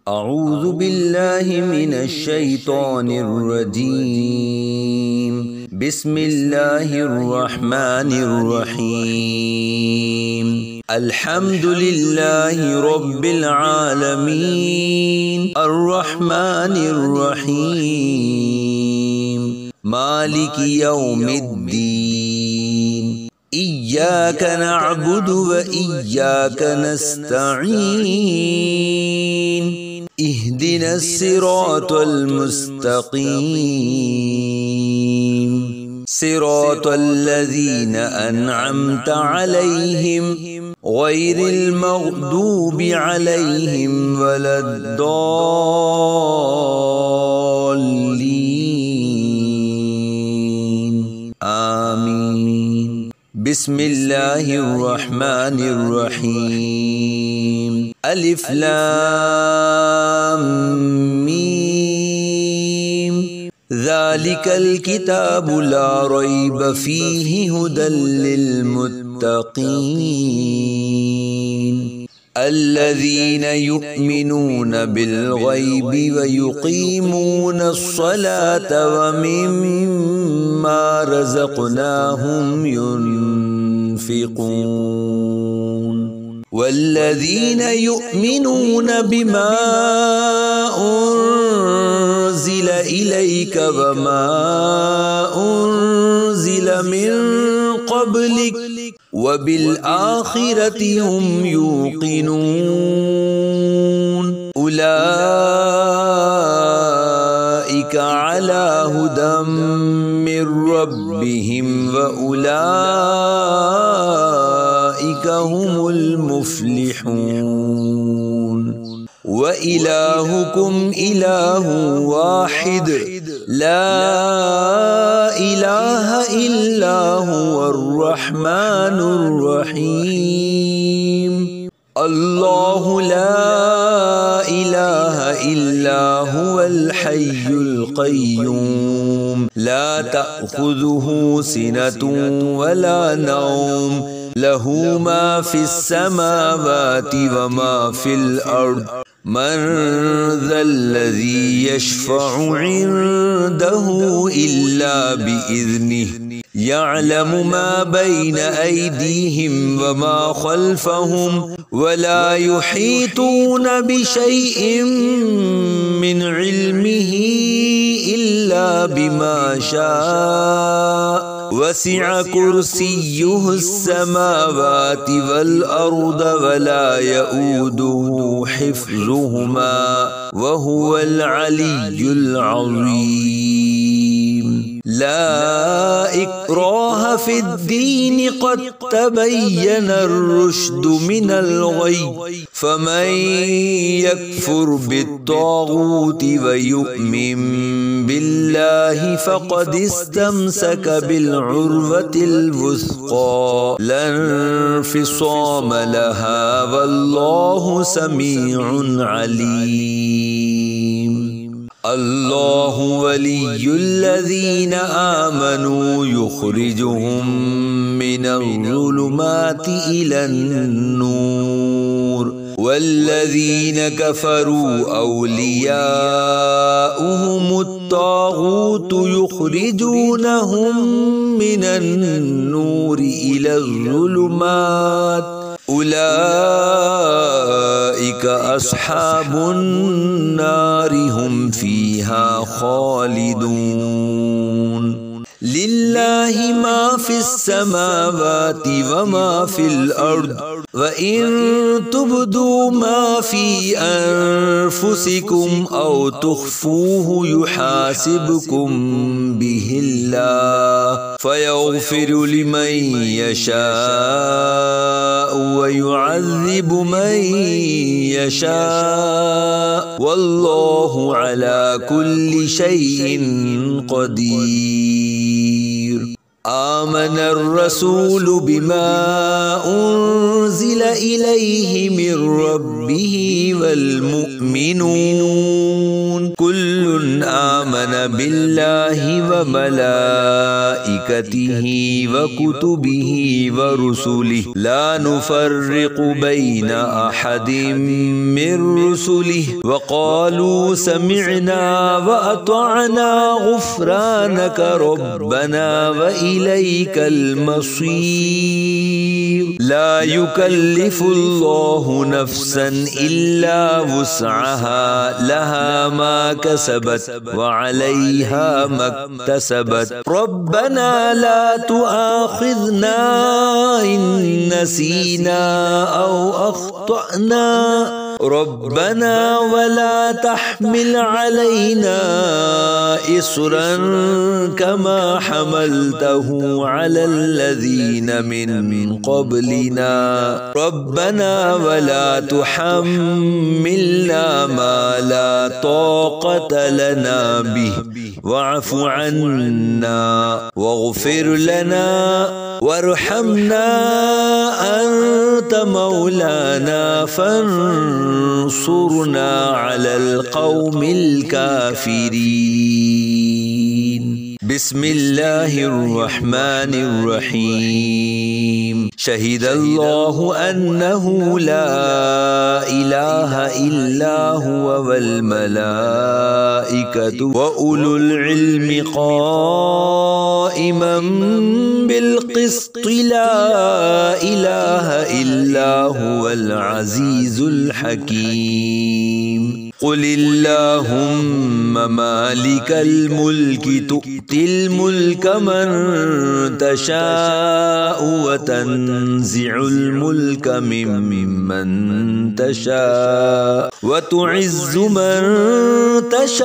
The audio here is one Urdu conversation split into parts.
أعوذ بالله من الشيطان الرجيم. بسم الله الرحمن الرحيم. الحمد لله رب العالمين الرحمن الرحيم مالك يوم الدين. إياك نعبد وإياك نستعين. اهدنا الصراط المستقيم صراط الذين أنعمت عليهم غير المغضوب عليهم ولا الضالين آمين. بسم الله الرحمن الرحيم. ألف لام ميم. ذلك الكتاب لا ريب فيه هدى للمتقين الذين يؤمنون بالغيب ويقيمون الصلاة ومما رزقناهم ينفقون والذين يؤمنون بما أنزل إليك وما أنزل من قبلك وبالآخرة هم يوقنون أولئك على هدى من ربهم وأولئك هم المفلحون. وإلهكم إله واحد لا إله إلا هو الرحمن الرحيم. الله لا إله إلا هو الحي القيوم لا تأخذه سنة ولا نوم له ما في السماوات وما في الأرض. من ذا الذي يشفع عنده إلا بإذنه يعلم ما بين أيديهم وما خلفهم ولا يحيطون بشيء من علمه إلا بما شاء. وسع كرسيه السماوات والأرض ولا يؤوده حفظهما وهو العلي العظيم. لا إكراه في الدين قد تبين الرشد من الغي فمن يكفر بالطاغوت ويؤمن بالله فقد استمسك بالعروة الوثقى لا انفصام لها والله سميع عليم. الله ولي الذين آمنوا يخرجهم من الظلمات إلى النور والذين كفروا أولياؤهم الطاغوت يخرجونهم من النور إلى الظلمات أولئك أصحاب النار هم فيها خالدون. لله ما في السماوات وما في الأرض وإن تبدوا ما في أنفسكم أو تخفوه يحاسبكم به الله فيغفر لمن يشاء ويعذب من يشاء والله على كل شيء قدير. آمن الرسول بما أنزل إليه من ربه والمؤمنون كل آمن آمن بالله وملائكته وكتبه ورسله لا نفرق بين أحد من رسله وقالوا سمعنا وأطعنا غفرانك ربنا وإليك المصير. لا يكلف الله نفسا إلا وسعها لها ما كسبت وعليها ما اكتسبت. ربنا لا تؤاخذنا إن نسينا أو أخطأنا ربنا ولا تحمل علينا إصرا كما حملته على الذين من قبلنا ربنا ولا تحملنا ما لا طاقة لنا به واعف عنا واغفر لنا وارحمنا أنت مولانا فانصرنا على القوم الكافرين. بسم الله الرحمن الرحيم. شهد الله أنه لا إله إلا هو والملائكة وأولو العلم قائما بالقسط لا إله إلا هو العزيز الحكيم. قل اللهم مالك الملك تؤتي الملك من تشاء وتنزع الملك ممن تشاء وتعز من تشاء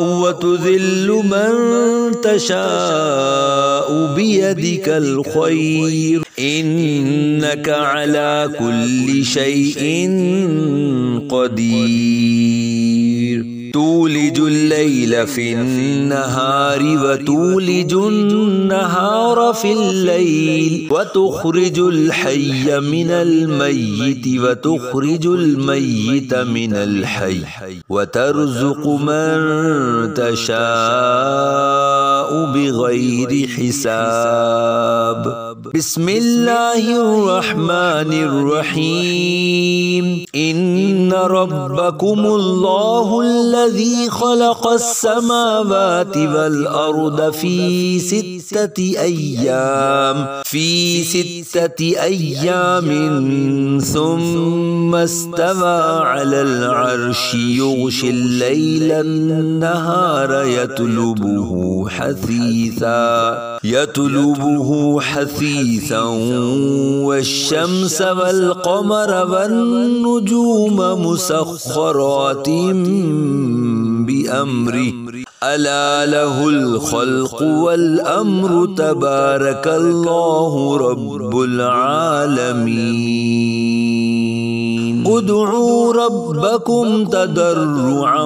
وتذل من تشاء بيدك الخير إنك على كل شيء قدير. تولج الليل في النهار وتولج النهار في الليل وتخرج الحي من الميت وتخرج الميت من الحي وترزق من تشاء بغير حساب. بسم الله الرحمن الرحيم. إن ربكم الله الذي خلق السماوات والأرض في ستة أيام ثم استوى على العرش يغشي الليل النهار يطلبه حثيثا والشمس والقمر والنجوم مسخرات بأمره ألا له الخلق والأمر تبارك الله رب العالمين. ادعوا ربكم تضرعا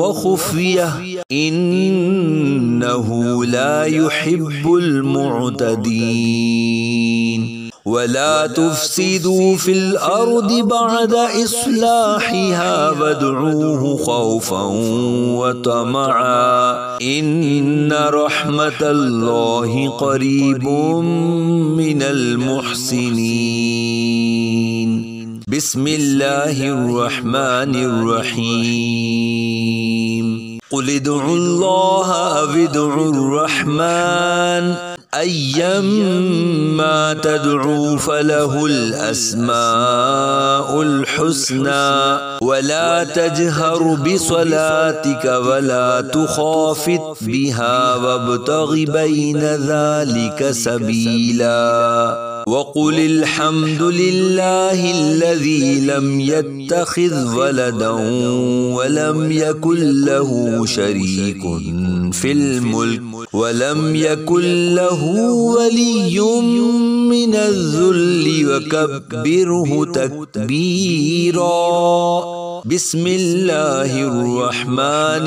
وخفية إنه لا يحب المعتدين. ولا تفسدوا في الأرض بعد إصلاحها وادعوه خوفا وطمعا إن رحمة الله قريب من المحسنين. بسم الله الرحمن الرحيم. قل ادعوا الله أو ادعوا الرحمن أيما تدعوا فله الأسماء الحسنى ولا تجهر بصلاتك ولا تخافت بها وابتغ بين ذلك سبيلا. وقل الحمد لله الذي لم يتخذ ولدا ولم يكن له شريك في الملك ولم يكن له ولي من الذل وكبره تكبيرا. بسم الله الرحمن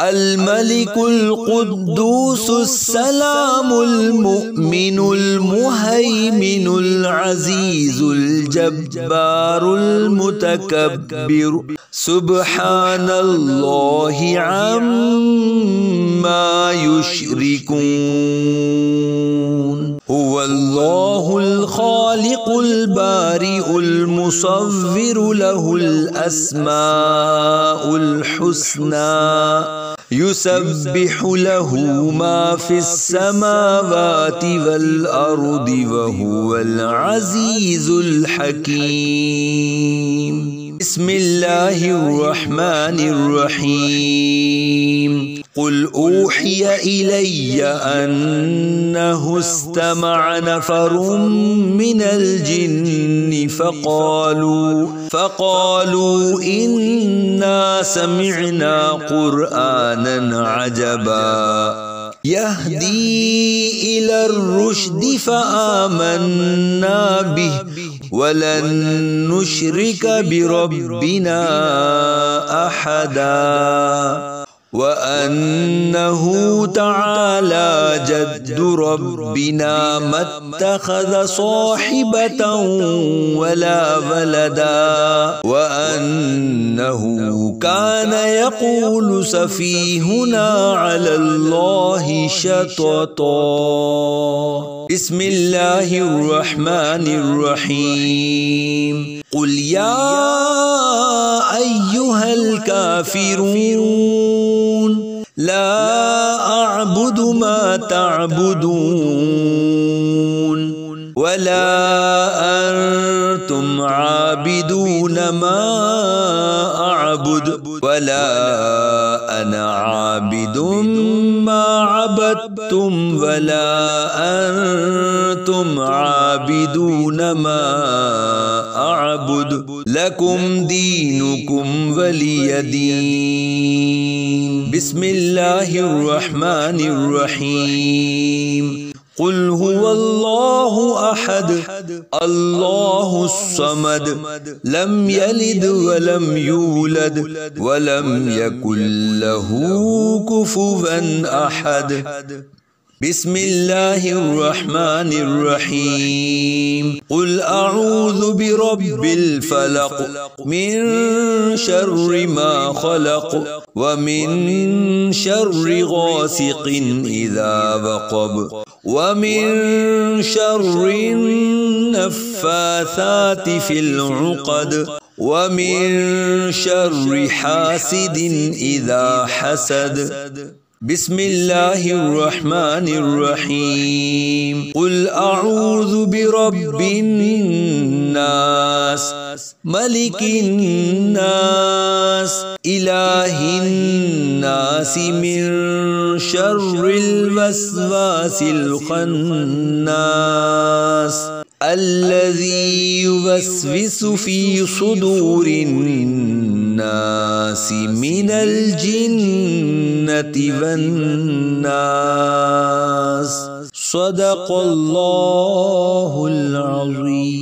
الملك القدوس السلام المؤمن المهيمن العزيز الجبار المتكبر سبحان الله عما يشركون. هو الله الخالق البارئ المصور له الأسماء الحسنى يسبح له ما في السماوات والأرض وهو العزيز الحكيم. بسم الله الرحمن الرحيم. قل أوحي إلي أنه استمع نفر من الجن فقالوا إنا سمعنا قرآنا عجبا يهدي إلى الرشد فآمنا به ولن نشرك بربنا أحدا وأنه تعالى جد ربنا ما اتخذ صاحبة ولا ولدا وأنه كان يقول سفيهنا على الله شططا. بسم الله الرحمن الرحيم. قل يا أيها الكافرون لا أعبد ما تعبدون ولا أنتم عابدون ما أعبد ولا أنا عابد ما عبدتم ولا أنتم عابدون ما أعبد لكم دينكم ولي دين. بسم الله الرحمن الرحيم. قل هو الله أحد الله الصمد لم يلد ولم يولد ولم يكن له كفوا أحد. بسم الله الرحمن الرحيم. قل أعوذ برب الفلق من شر ما خلق ومن شر غاسق إذا وقب ومن شر النفاثات في العقد ومن شر حاسد إذا حسد. بسم الله الرحمن الرحيم. قل أعوذ برب الناس ملك الناس إله الناس من شر الوسواس الخناس الذي يوسوس في صدور الناس من الجنة والناس. صدق الله العظيم.